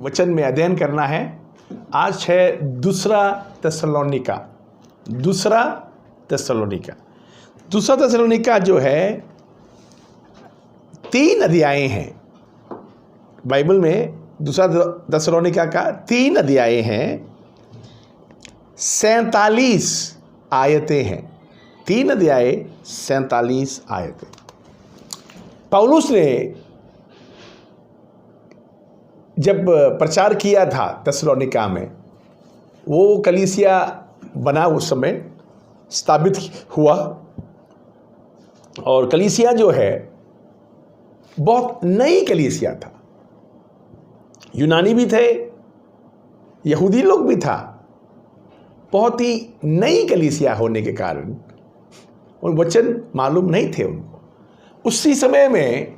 वचन में अध्ययन करना है। आज है दूसरा थिस्सलुनीका। दूसरा थिस्सलुनीका जो है 3 अध्याय हैं बाइबल में। दूसरा थिस्सलुनीका का 3 अध्याय हैं, 47 आयतें हैं। 3 अध्याय 47 आयतें। पौलुस ने जब प्रचार किया था थिस्सलुनीका में, वो कलीसिया बना, उस समय स्थापित हुआ। और कलीसिया जो है बहुत नई कलीसिया था। यूनानी भी थे, यहूदी लोग भी था। बहुत ही नई कलीसिया होने के कारण उन वचन मालूम नहीं थे उनको। उसी समय में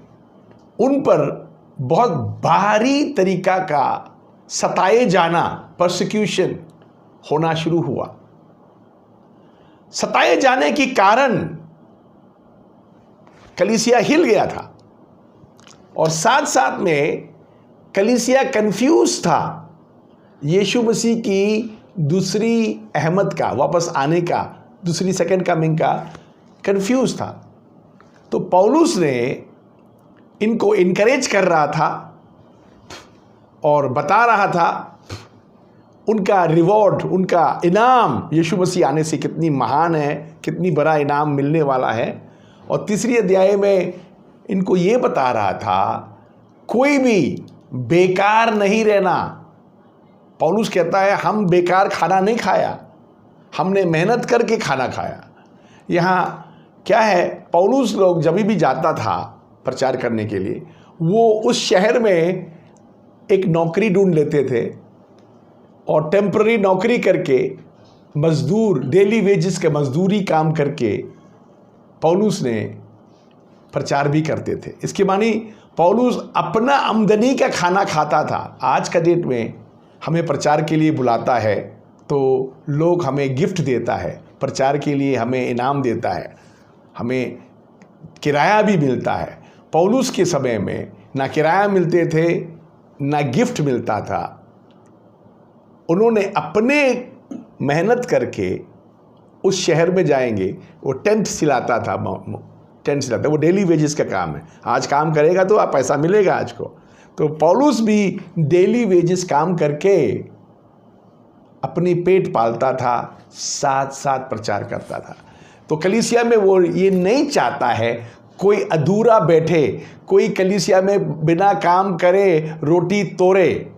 उन पर बहुत भारी तरीका का सताए जाना, परसिक्यूशन होना शुरू हुआ। सताए जाने के कारण कलीसिया हिल गया था और साथ साथ में कलीसिया कंफ्यूज था। यीशु मसीह की दूसरी अहमद का, वापस आने का, दूसरी सेकंड कमिंग का कंफ्यूज था। तो पौलुस ने इनको इनकरेज कर रहा था और बता रहा था उनका रिवॉर्ड, उनका इनाम यीशु मसीह आने से कितनी महान है, कितनी बड़ा इनाम मिलने वाला है। और तीसरी अध्याय में इनको ये बता रहा था कोई भी बेकार नहीं रहना। पौलुस कहता है हम बेकार खाना नहीं खाया, हमने मेहनत करके खाना खाया। यहाँ क्या है, पौलुस लोग जब भी जाता था प्रचार करने के लिए, वो उस शहर में एक नौकरी ढूंढ लेते थे और टेम्पररी नौकरी करके, मजदूर, डेली वेजेस के मजदूरी काम करके पौलुस ने प्रचार भी करते थे। इसके मानी पौलुस अपना आमदनी का खाना खाता था। आज का डेट में हमें प्रचार के लिए बुलाता है तो लोग हमें गिफ्ट देता है, प्रचार के लिए हमें इनाम देता है, हमें किराया भी मिलता है। पौलुस के समय में ना किराया मिलते थे ना गिफ्ट मिलता था। उन्होंने अपने मेहनत करके उस शहर में जाएंगे, वो टेंट सिलाता था, वो डेली वेजेस का काम है। आज काम करेगा तो आप पैसा मिलेगा आज को। तो पौलुस भी डेली वेजेस काम करके अपनी पेट पालता था, साथ साथ प्रचार करता था। तो कलीसिया में वो ये नहीं चाहता है कोई अधूरा बैठे, कोई कलीसिया में बिना काम करे रोटी तोड़े,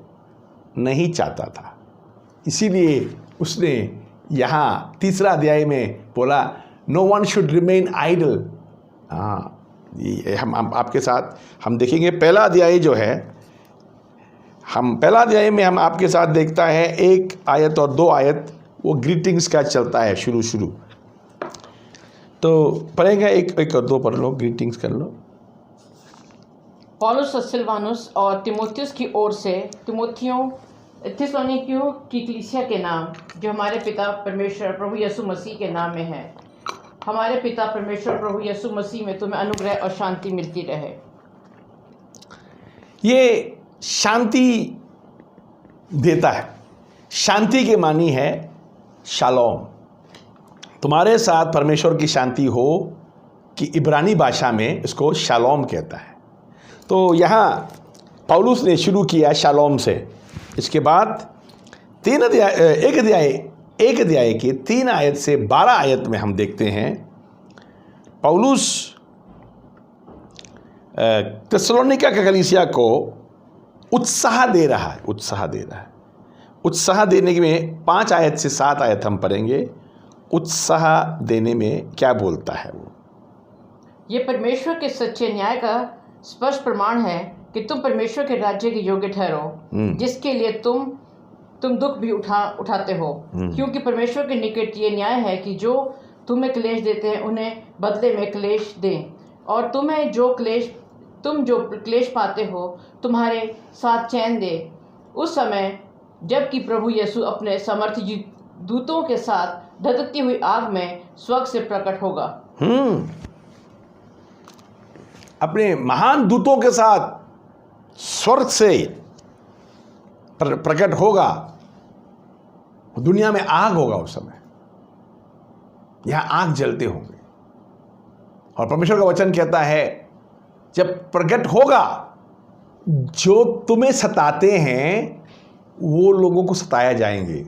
नहीं चाहता था। इसीलिए उसने यहाँ तीसरा अध्याय में बोला no one should remain idle. हम आपके साथ हम देखेंगे पहला अध्याय जो है, पहला अध्याय में हम आपके साथ देखता है 1 आयत और 2 आयत, वो ग्रीटिंग्स का चलता है शुरू। तो पढ़ेंगे 1 और 2 पढ़ लो, ग्रीटिंग्स कर लो। पौलुस सिलवानुस और तिमोथियुस की ओर से थिस्सलुनीकियों की कलीसिया के नाम, जो हमारे पिता परमेश्वर प्रभु यीशु मसीह के नाम में है। हमारे पिता परमेश्वर प्रभु यीशु मसीह में तुम्हें अनुग्रह और शांति मिलती रहे। ये शांति देता है। शांति के मानी है शालोम। तुम्हारे साथ परमेश्वर की शांति हो, कि इब्रानी भाषा में इसको शालोम कहता है। तो यहाँ पौलुस ने शुरू किया शालोम से। इसके बाद 1 अध्याय के 3 आयत से 12 आयत में हम देखते हैं पौलुस थिस्सलुनीका के कलीसिया को उत्साह दे रहा है। उत्साह देने में 5 आयत से 7 आयत हम पढ़ेंगे। उत्साह देने में क्या बोलता है वो? ये परमेश्वर के सच्चे न्याय का स्पष्ट प्रमाण है कि तुम परमेश्वर के राज्य के योग्य ठहरो, जिसके लिए तुम दुख भी उठाते हो। क्योंकि परमेश्वर के निकट ये न्याय है कि जो तुम्हें क्लेश देते हैं उन्हें बदले में क्लेश दें, और तुम जो क्लेश पाते हो तुम्हारे साथ चैन दे, उस समय जबकि प्रभु यीशु अपने समर्थ दूतों के साथ धधकती हुई आग में स्वर्ग से प्रकट होगा। अपने महान दूतों के साथ स्वर्ग से प्रकट होगा, दुनिया में आग होगा उस समय, यहां आग जलते होंगे। और परमेश्वर का वचन कहता है जब प्रकट होगा, जो तुम्हें सताते हैं वो लोगों को सताया जाएंगे,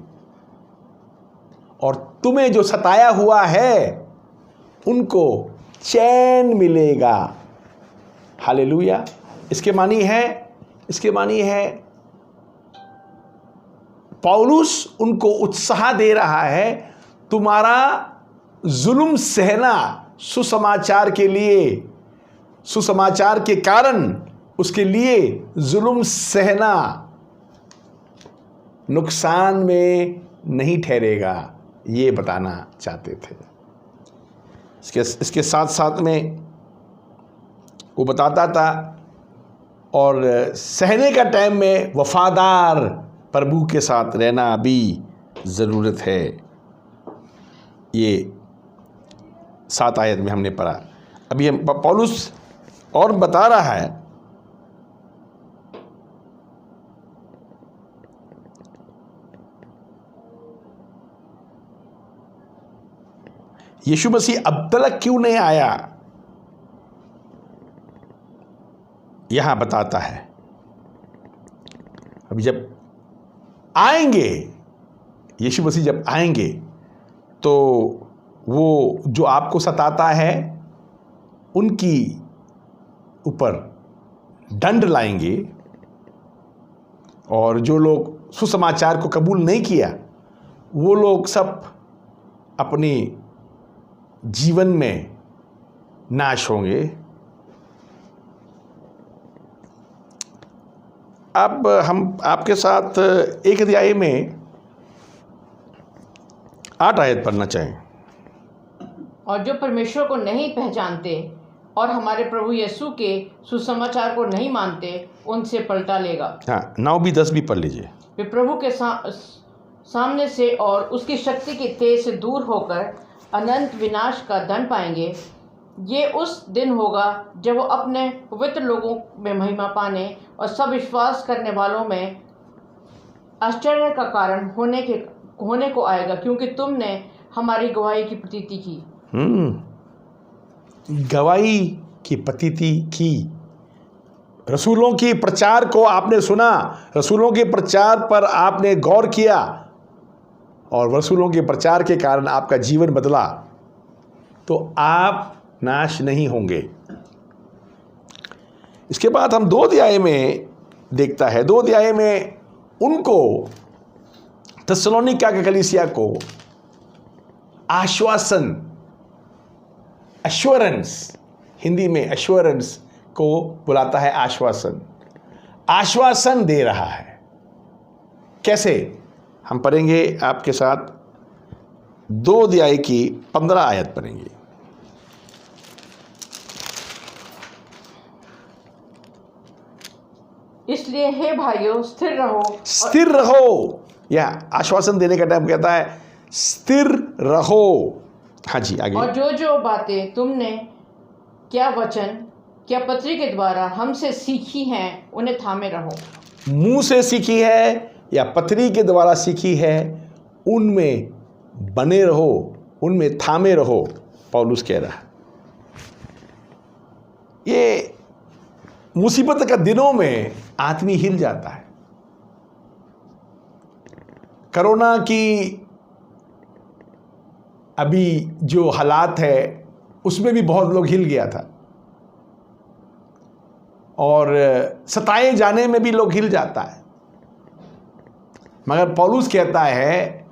और तुम्हें जो सताया हुआ है उनको चैन मिलेगा। हालेलुया। इसके मानी है पौलुस उनको उत्साह दे रहा है, तुम्हारा जुल्म सहना सुसमाचार के लिए, सुसमाचार के कारण उसके लिए जुल्म सहना नुकसान में नहीं ठहरेगा, ये बताना चाहते थे। इसके साथ साथ में वो बताता था, और सहने का टाइम में वफादार प्रभु के साथ रहना भी ज़रूरत है। ये 7 आयत में हमने पढ़ा। अभी हम पौलुस और बता रहा है, यीशु मसीह अब तक क्यों नहीं आया, यहां बताता है। अभी जब आएंगे, यीशु मसीह जब आएंगे, तो वो जो आपको सताता है उनकी ऊपर दंड लाएंगे, और जो लोग सुसमाचार को कबूल नहीं किया वो लोग सब अपनी जीवन में नाश होंगे। अब हम आपके साथ एक अध्याय में 8 आयत पढ़ना चाहें। और जो परमेश्वर को नहीं पहचानते और हमारे प्रभु यीशु के सुसमाचार को नहीं मानते, उनसे पलटा लेगा। हाँ, 9 भी 10 भी पढ़ लीजिए। वे प्रभु के सामने से और उसकी शक्ति के तेज से दूर होकर अनंत विनाश का दंड पाएंगे। ये उस दिन होगा जब वो अपने पवित्र लोगों में महिमा पाने और सब विश्वास करने वालों में आश्चर्य का कारण होने को आएगा, क्योंकि तुमने हमारी गवाही की प्रतीति की। गवाही की प्रतीति की। रसूलों के प्रचार को आपने सुना, रसूलों के प्रचार पर आपने गौर किया, और रसूलों के प्रचार के कारण आपका जीवन बदला, तो आप नाश नहीं होंगे। इसके बाद हम 2 अध्याय में देखता है, 2 अध्याय में उनको, थिस्सलुनीका के कलीसिया को आश्वासन, एश्योरेंस, हिंदी में एश्योरेंस को बुलाता है आश्वासन, आश्वासन दे रहा है। कैसे? हम पढ़ेंगे आपके साथ 2 अध्याय की 15 आयत पढ़ेंगे। इसलिए हे भाइयों, स्थिर रहो। स्थिर रहो, यह आश्वासन देने का टाइम कहता है, स्थिर रहो। हाँ जी, आगे। और जो बातें तुमने क्या वचन क्या पत्री के द्वारा हमसे सीखी हैं, उन्हें थामे रहो। मुंह से सीखी है या पत्री के द्वारा सीखी है, उनमें बने रहो, उनमें थामे रहो, पौलुस कह रहा है। ये मुसीबत का दिनों में आदमी हिल जाता है। कोरोना की अभी जो हालात है उसमें भी बहुत लोग हिल गया था, और सताए जाने में भी लोग हिल जाता है। मगर पौलुस कहता है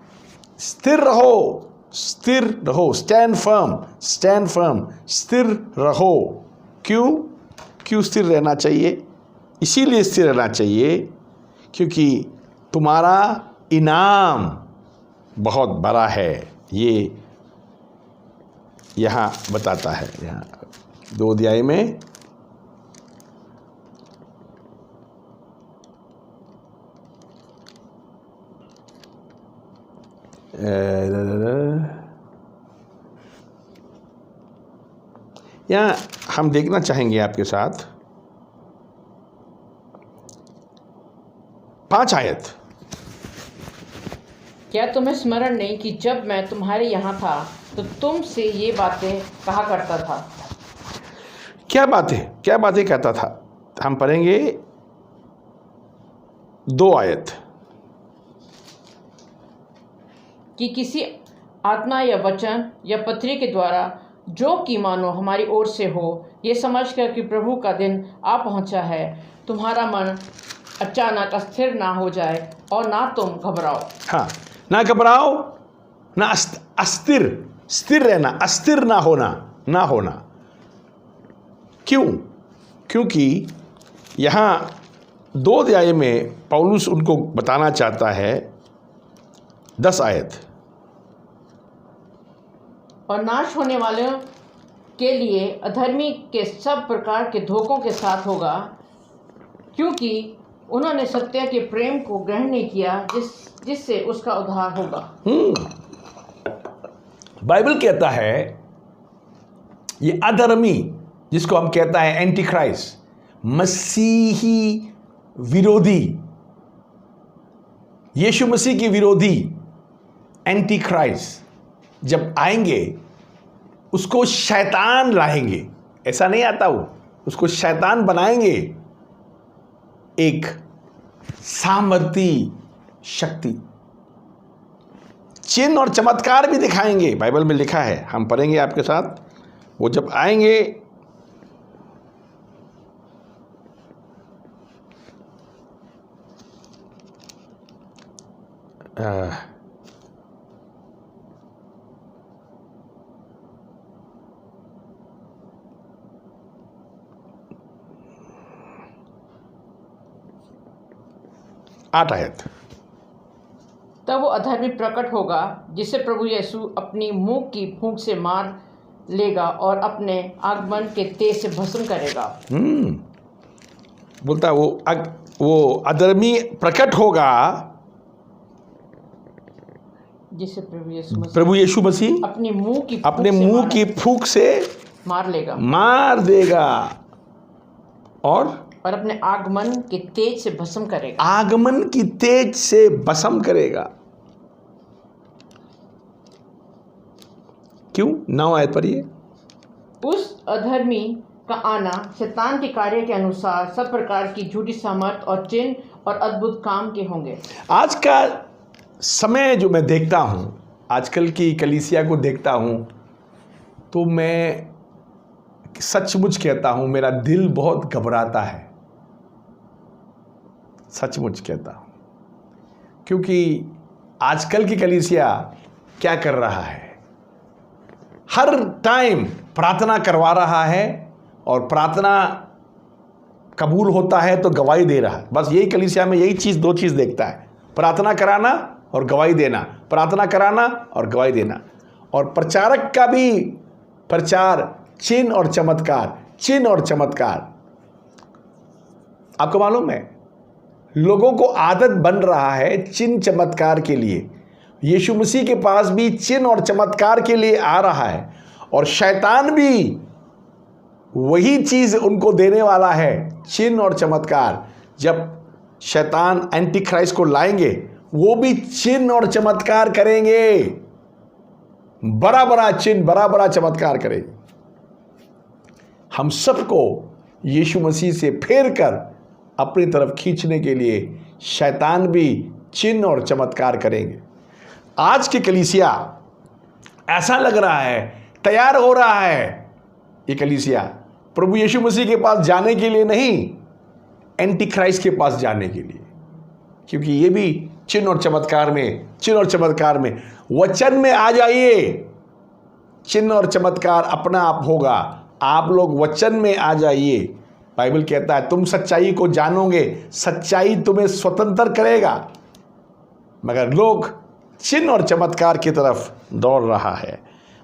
स्थिर रहो, स्थिर रहो, स्टैंड फर्म, स्टैंड फर्म, स्थिर रहो। क्यों स्थिर रहना चाहिए? इसीलिए स्थिर रहना चाहिए क्योंकि तुम्हारा इनाम बहुत बड़ा है। ये यहाँ बताता है, यहाँ 2 अध्याय में यहाँ हम देखना चाहेंगे आपके साथ 5 आयत। क्या तुम्हें स्मरण नहीं कि जब मैं तुम्हारे यहाँ था तो तुमसे ये बातें कहा करता था? क्या बातें कहता था? हम पढ़ेंगे 2 आयत। कि किसी आत्मा या वचन या पत्री के द्वारा जो कि मानो हमारी ओर से हो, ये समझकर कि प्रभु का दिन आ पहुंचा है, तुम्हारा मन अचानक अस्थिर ना हो जाए और ना तुम घबराओ। हाँ, ना घबराओ, ना अस्थिर, स्थिर रहना, अस्थिर ना होना। क्यों? क्योंकि यहाँ 2 अध्याय में पौलुस उनको बताना चाहता है। 10 आयत। और नाश होने वालों के लिए अधर्मी के सब प्रकार के धोखों के साथ होगा, क्योंकि उन्होंने सत्य के प्रेम को ग्रहण नहीं किया जिससे उसका उद्धार होगा। बाइबल कहता है ये अधर्मी, जिसको हम कहता है एंटी क्राइस्ट, मसीही विरोधी, यीशु मसीह की विरोधी एंटी क्राइस्ट जब आएंगे, उसको शैतान लाएंगे। ऐसा नहीं आता, वो उसको शैतान बनाएंगे, एक सामर्थी शक्ति, चिन्ह और चमत्कार भी दिखाएंगे। बाइबल में लिखा है, हम पढ़ेंगे आपके साथ। वो जब आएंगे, आठ आयत। तब वो अधर्मी प्रकट होगा जिसे प्रभु यीशु अपनी मुंह की फूंक से मार लेगा और अपने आगमन के तेज से भस्म करेगा। बोलता है वो अधर्मी प्रकट होगा जिसे प्रभु यीशु मसीह अपने मुंह की फूंक से मार देगा और अपने आगमन के तेज से भस्म करेगा। आगमन की तेज से भस्म करेगा। क्यों? 9 आयत पढ़िए। उस अधर्मी का आना शैतान के कार्य के अनुसार सब प्रकार की झूठी सामर्थ और चिन्ह और अद्भुत काम के होंगे। आज का समय जो मैं देखता हूं, आजकल की कलीसिया को देखता हूं, तो मैं सचमुच कहता हूं, मेरा दिल बहुत घबराता है। सचमुच कहता हूं, क्योंकि आजकल की कलीसिया क्या कर रहा है? हर टाइम प्रार्थना करवा रहा है और प्रार्थना कबूल होता है तो गवाही दे रहा है। बस यही कलीसिया में यही चीज़, 2 चीज़ देखता है, प्रार्थना कराना और गवाही देना, प्रार्थना कराना और गवाही देना। और प्रचारक का भी प्रचार चिन्ह और चमत्कार, चिन्ह और चमत्कार। आपको मालूम है, लोगों को आदत बन रहा है चिन्ह चमत्कार के लिए। यीशु मसीह के पास भी चिन्ह और चमत्कार के लिए आ रहा है और शैतान भी वही चीज उनको देने वाला है, चिन्ह और चमत्कार। जब शैतान एंटी क्राइस्ट को लाएंगे, वो भी चिन्ह और चमत्कार करेंगे, बड़ा बड़ा चिन्ह, बड़ा बड़ा चमत्कार करेंगे। हम सबको यीशु मसीह से फेर कर अपनी तरफ खींचने के लिए शैतान भी चिन्ह और चमत्कार करेंगे। आज की कलीसिया ऐसा लग रहा है, तैयार हो रहा है ये कलीसिया प्रभु यीशु मसीह के पास जाने के लिए नहीं, एंटी क्राइस्ट के पास जाने के लिए। क्योंकि ये भी चिन्ह और चमत्कार में, वचन में आ जाइए, चिन्ह और चमत्कार अपना आप होगा। आप लोग वचन में आ जाइए। बाइबल कहता है तुम सच्चाई को जानोगे, सच्चाई तुम्हें स्वतंत्र करेगा। मगर लोग चिन्ह और चमत्कार की तरफ दौड़ रहा है,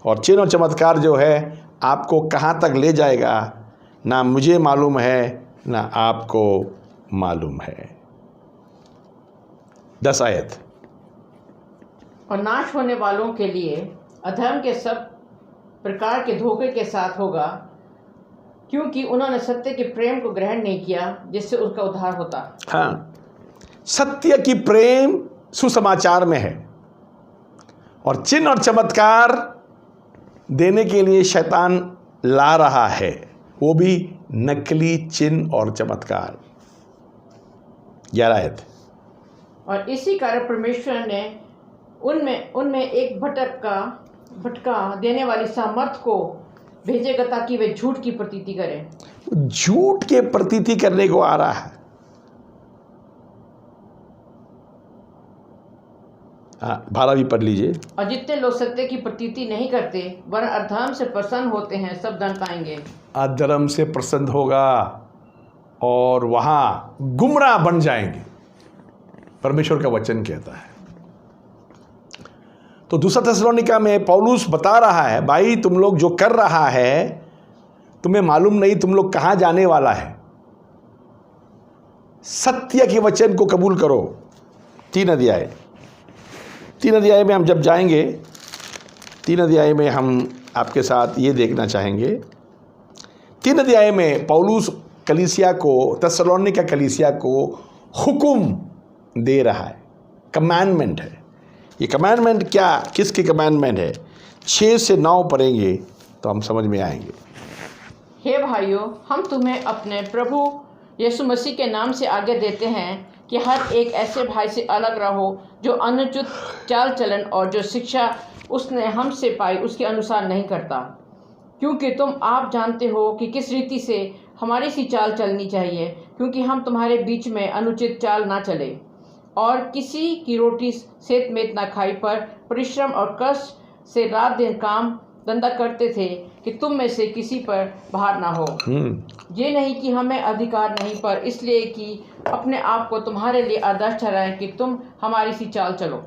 और चिन्ह और चमत्कार जो है आपको कहाँ तक ले जाएगा ना मुझे मालूम है ना आपको मालूम है। 10 आयत। और नाश होने वालों के लिए अधर्म के सब प्रकार के धोखे के साथ होगा, क्योंकि उन्होंने सत्य के प्रेम को ग्रहण नहीं किया जिससे उसका उद्धार होता। हाँ, सत्य की प्रेम सुसमाचार में है, और चिन्ह और चमत्कार देने के लिए शैतान ला रहा है, वो भी नकली चिन्ह और चमत्कार। 11 आयत। और इसी कारण परमेश्वर ने उनमें एक भटका देने वाली सामर्थ को भेजेगा ताकि वे झूठ की प्रतीति करें। झूठ के प्रतीति करने को आ रहा है। हाँ, 12 भी पढ़ लीजिए। और जितने लोग सत्य की प्रतीति नहीं करते वरन अधर्म से प्रसन्न होते हैं, सब दंड पाएंगे। अधर्म से प्रसन्न होगा और वहां गुमराह बन जाएंगे, परमेश्वर का वचन कहता है। तो दूसरा थिस्सलुनीका में पौलुस बता रहा है, भाई तुम लोग जो कर रहा है, तुम्हें मालूम नहीं तुम लोग कहां जाने वाला है। सत्य के वचन को कबूल करो। 3 अध्याय में हम जब जाएंगे, 3 अध्याय में हम आपके साथ ये देखना चाहेंगे। 3 अध्याय में पौलुस कलीसिया को, थिस्सलुनीका कलीसिया को हुक्म दे रहा है, कमांडमेंट है। ये कमांडमेंट क्या, किसकी कमांडमेंट है? 6 से 9 पढ़ेंगे तो हम समझ में आएंगे। हे भाइयों, हम तुम्हें अपने प्रभु यीशु मसीह के नाम से आज्ञा देते हैं कि हर एक ऐसे भाई से अलग रहो जो अनुचित चाल चलन और जो शिक्षा उसने हमसे पाई उसके अनुसार नहीं करता, क्योंकि तुम आप जानते हो कि किस रीति से हमारी सी चाल चलनी चाहिए, क्योंकि हम तुम्हारे बीच में अनुचित चाल ना चले और किसी की रोटी सेत मेत ना खाई, पर परिश्रम और कष्ट से रात दिन काम धंधा करते थे कि तुम में से किसी पर भार ना हो। ये नहीं कि हमें अधिकार नहीं, पर इसलिए कि अपने आप को तुम्हारे लिए आदर्श ठहराएं कि तुम हमारी सी चाल चलो।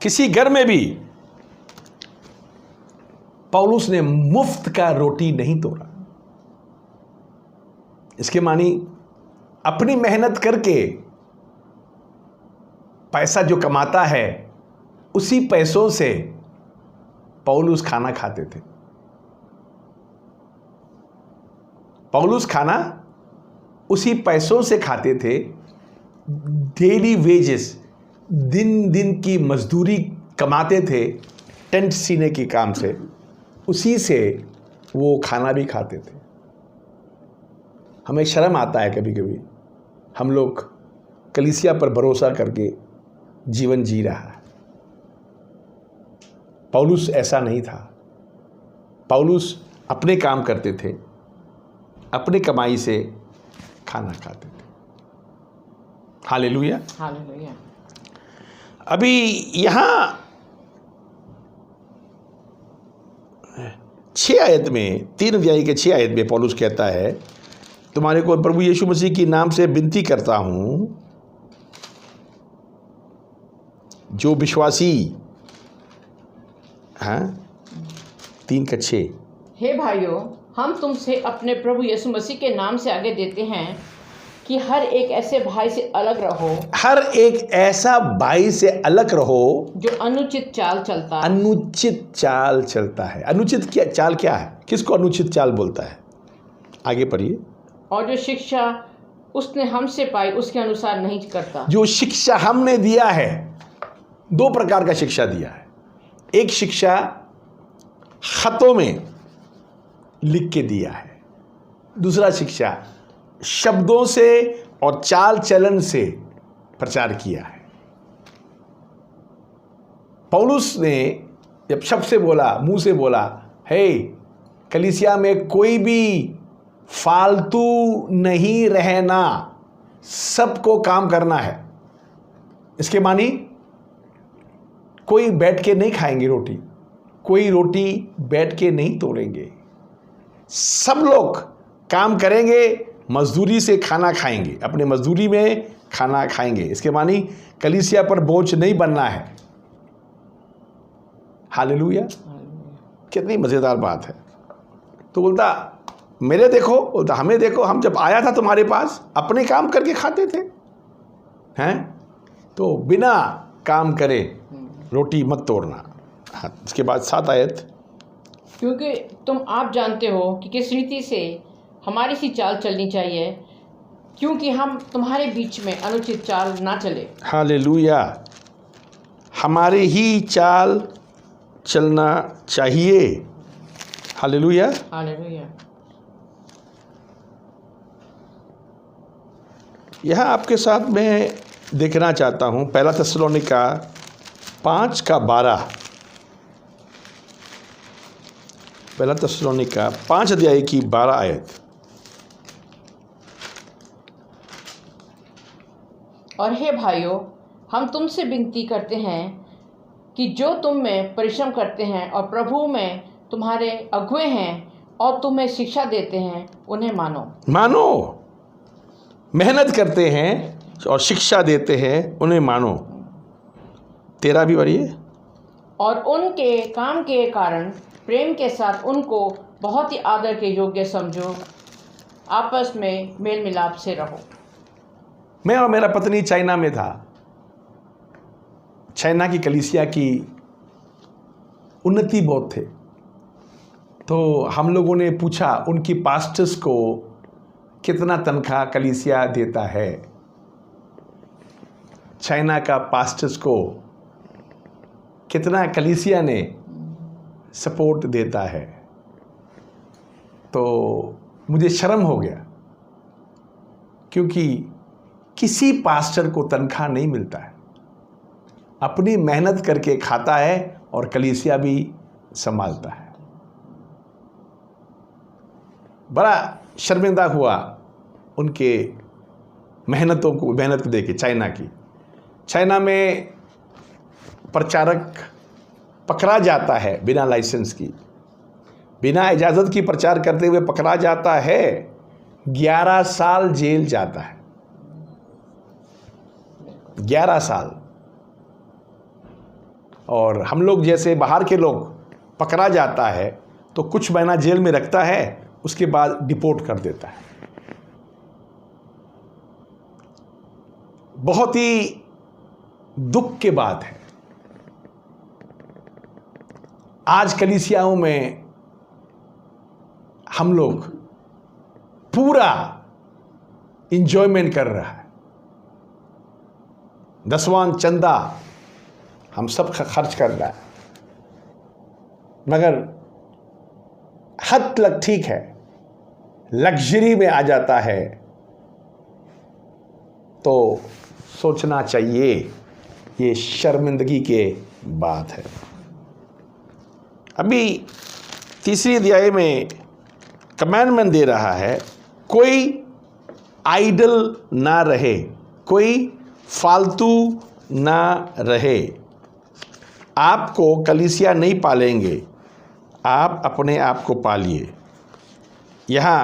किसी घर में भी पौलुस ने मुफ्त का रोटी नहीं तोड़ा। इसके मानी अपनी मेहनत करके पैसा जो कमाता है, उसी पैसों से पौलुस खाना खाते थे। पौलुस खाना उसी पैसों से खाते थे। डेली वेजेस, दिन दिन की मजदूरी कमाते थे टेंट सीने के काम से, उसी से वो खाना भी खाते थे। हमें शर्म आता है कभी कभी, हम लोग कलीसिया पर भरोसा करके जीवन जी रहा है। पौलुस ऐसा नहीं था। पौलुस अपने काम करते थे, अपनी कमाई से खाना खाते थे। Hallelujah, hallelujah. अभी यहाँ 6 आयत में, 3 अध्याय के 6 आयत में पौलुस कहता है, तुम्हारे को प्रभु यीशु मसीह के नाम से विनती करता हूं, जो विश्वासी, हाँ 3:6, हे भाइयों, हम तुमसे अपने प्रभु यीशु मसीह के नाम से आगे देते हैं कि हर एक ऐसे भाई से अलग रहो, हर एक ऐसा भाई से अलग रहो जो अनुचित चाल चलता है। अनुचित चाल चलता है। अनुचित क्या चाल क्या है? किसको अनुचित चाल बोलता है? आगे पढ़िए। और जो शिक्षा उसने हमसे पाई उसके अनुसार नहीं करता। जो शिक्षा हमने दिया है, 2 प्रकार का शिक्षा दिया है। एक शिक्षा खतों में लिख के दिया है, दूसरा शिक्षा शब्दों से और चाल चलन से प्रचार किया है। पौलुस ने जब शब्द से बोला, मुंह से बोला, हे कलीसिया में कोई भी फालतू नहीं रहना, सबको काम करना है। इसके मानी कोई बैठ के नहीं खाएंगे रोटी, कोई रोटी बैठ के नहीं तोड़ेंगे, सब लोग काम करेंगे, मजदूरी से खाना खाएंगे, अपने मजदूरी में खाना खाएंगे। इसके मानी कलीसिया पर बोझ नहीं बनना है। हालेलुया, कितनी मज़ेदार बात है। तो बोलता मेरे देखो, बोलता हमें देखो, हम जब आया था तुम्हारे पास अपने काम करके खाते थे, हैं? तो बिना काम करे रोटी मत तोड़ना। हाँ, इसके बाद 7 आयत, क्योंकि तुम आप जानते हो कि किस रीति से हमारी सी चाल चलनी चाहिए, क्योंकि हम तुम्हारे बीच में अनुचित चाल ना चले। हालेलुया। हमारे ही चाल चलना चाहिए। हालेलुया। हालेलुया। यहाँ आपके साथ मैं देखना चाहता हूँ पहला थिस्सलुनीका 5:12। पहला थिस्सलुनीका 5 अध्याय की 12 आयत। और हे भाइयों, हम तुमसे विनती करते हैं कि जो तुम में परिश्रम करते हैं और प्रभु में तुम्हारे अगुए हैं और तुम्हें शिक्षा देते हैं, उन्हें मानो। मेहनत करते हैं और शिक्षा देते हैं, उन्हें मानो। 13 भी पढ़िए। और उनके काम के कारण प्रेम के साथ उनको बहुत ही आदर के योग्य समझो, आपस में मेल मिलाप से रहो। मैं और मेरा पत्नी चाइना में था। चाइना की कलीसिया की उन्नति बहुत थे, तो हम लोगों ने पूछा उनकी पास्टर्स को कितना तनख्वाह कलीसिया देता है। चाइना का पास्टर्स को कितना कलीसिया ने सपोर्ट देता है। तो मुझे शर्म हो गया, क्योंकि किसी पास्टर को तनख्वाह नहीं मिलता है। अपनी मेहनत करके खाता है और कलीसिया भी संभालता है। बड़ा शर्मिंदा हुआ उनके मेहनत को देके। चाइना में प्रचारक पकड़ा जाता है बिना लाइसेंस की, बिना इजाज़त की प्रचार करते हुए पकड़ा जाता है, 11 साल जेल जाता है। 11 साल। और हम लोग जैसे बाहर के लोग पकड़ा जाता है तो कुछ महीना जेल में रखता है, उसके बाद डिपोर्ट कर देता है। बहुत ही दुख की बात है। आज कलीसियाओं में हम लोग पूरा इंजॉयमेंट कर रहा है। 10वां चंदा हम सब खर्च कर रहा है, मगर हद तक ठीक है। लग्जरी में आ जाता है तो सोचना चाहिए, ये शर्मिंदगी के बात है। अभी 3री अध्याय में कमांडमेंट दे रहा है, कोई आइडल ना रहे, कोई फालतू ना रहे। आपको कलीसिया नहीं पालेंगे, आप अपने आप को पालिए। यहाँ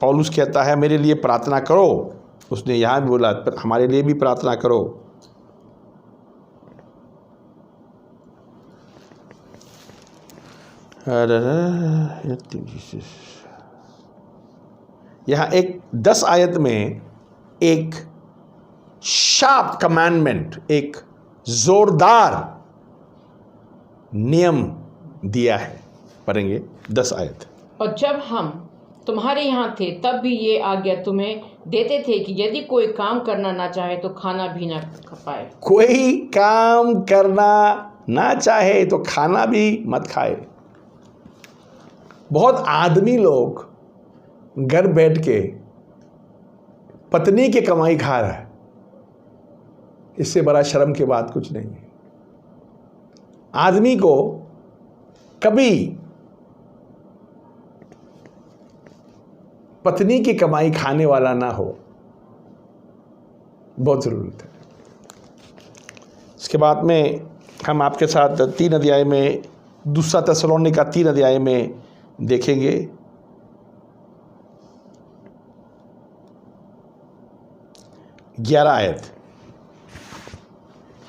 पौलुस कहता है मेरे लिए प्रार्थना करो। उसने यहाँ भी बोला हमारे लिए भी प्रार्थना करो। यहाँ एक 10 आयत में एक शार्प कमांडमेंट, एक जोरदार नियम दिया है। पढ़ेंगे 10 आयत। और जब हम तुम्हारे यहाँ थे तब भी ये आज्ञा तुम्हें देते थे कि यदि कोई काम करना ना चाहे तो खाना भी ना पाए। कोई काम करना ना चाहे तो खाना भी मत खाए। बहुत आदमी लोग घर बैठ के पत्नी की कमाई खा रहा है, इससे बड़ा शर्म की बात कुछ नहीं है। आदमी को कभी पत्नी की कमाई खाने वाला ना हो, बहुत ज़रूरत है। इसके बाद में हम आपके साथ 3 अध्याय में, 2 थिस्सलुनीका 3 अध्याय में देखेंगे। ग्यारह आयत।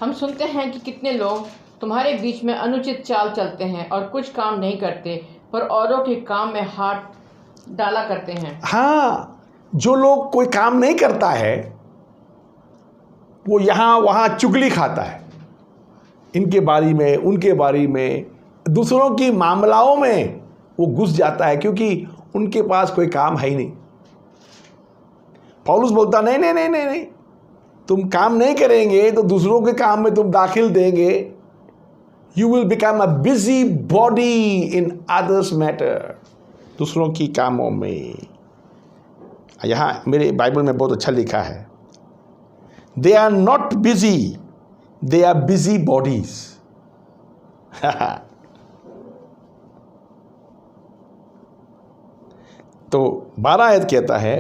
हम सुनते हैं कि कितने लोग तुम्हारे बीच में अनुचित चाल चलते हैं और कुछ काम नहीं करते, पर औरों के काम में हाथ डाला करते हैं। हाँ, जो लोग कोई काम नहीं करता है वो यहाँ वहाँ चुगली खाता है, इनके बारी में उनके बारी में, दूसरों की मामलाओं में वो घुस जाता है, क्योंकि उनके पास कोई काम है ही नहीं। पौलुस बोलता नहीं नहीं नहीं नहीं नहीं, तुम काम नहीं करेंगे तो दूसरों के काम में तुम दाखिल देंगे। You will become a busy body in others matter, दूसरों की कामों में। यहाँ मेरे बाइबल में बहुत अच्छा लिखा है, they are not busy, they are busy bodies. तो 12 आयत कहता है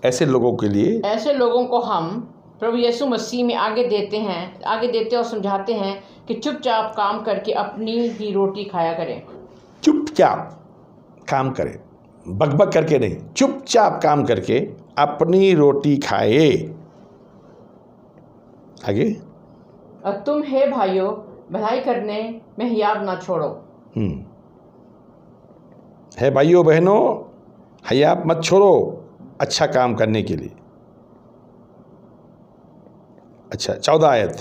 ऐसे लोगों के लिए, ऐसे लोगों को हम प्रभु यीशु मसीह में आगे देते और समझाते हैं कि चुपचाप काम करके अपनी ही रोटी खाया करें। चुपचाप काम करें, बकबक करके नहीं, चुपचाप काम करके अपनी रोटी खाए। आगे, और तुम हे भाइयों भलाई करने में हियाब ना छोड़ो। है भाइयों बहनों, हियाब मत छोड़ो अच्छा काम करने के लिए। अच्छा 14 आयत,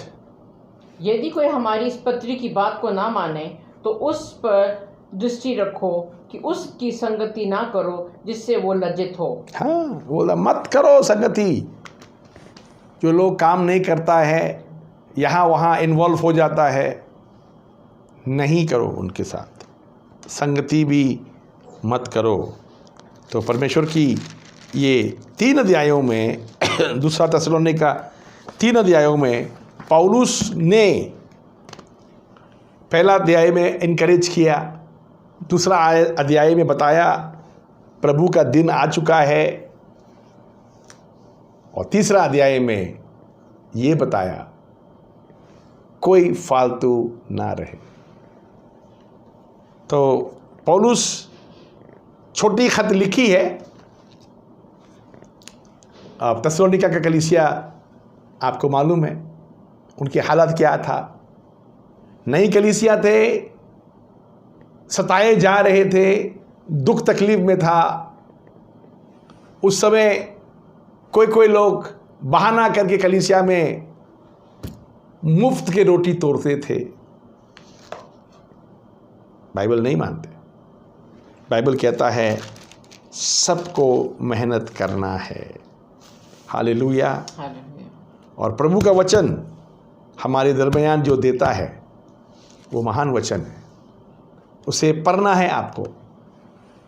यदि कोई हमारी इस पत्री की बात को ना माने तो उस पर दृष्टि रखो कि उसकी संगति ना करो जिससे वो लज्जित हो। हाँ, बोला मत करो संगति। जो लोग काम नहीं करता है, यहाँ वहाँ इन्वॉल्व हो जाता है, नहीं करो उनके साथ, संगति भी मत करो। तो परमेश्वर की ये 3 अध्यायों में दूसरा थिस्सलुनीका 3 अध्यायों में पौलुस ने पहला अध्याय में इनकरेज किया, दूसरा अध्याय में बताया प्रभु का दिन आ चुका है, और तीसरा अध्याय में ये बताया कोई फालतू ना रहे। तो पौलुस छोटी खत लिखी है। अब थिस्सलुनीका का कलीसिया आपको मालूम है उनकी हालत क्या था। नई कलीसिया थे, सताए जा रहे थे, दुख तकलीफ में था। उस समय कोई लोग बहाना करके कलीसिया में मुफ्त के रोटी तोड़ते थे। बाइबल नहीं मानते। बाइबल कहता है सबको मेहनत करना है। हालेलुया। और प्रभु का वचन हमारे दरमियान जो देता है वो महान वचन है, उसे पढ़ना है आपको,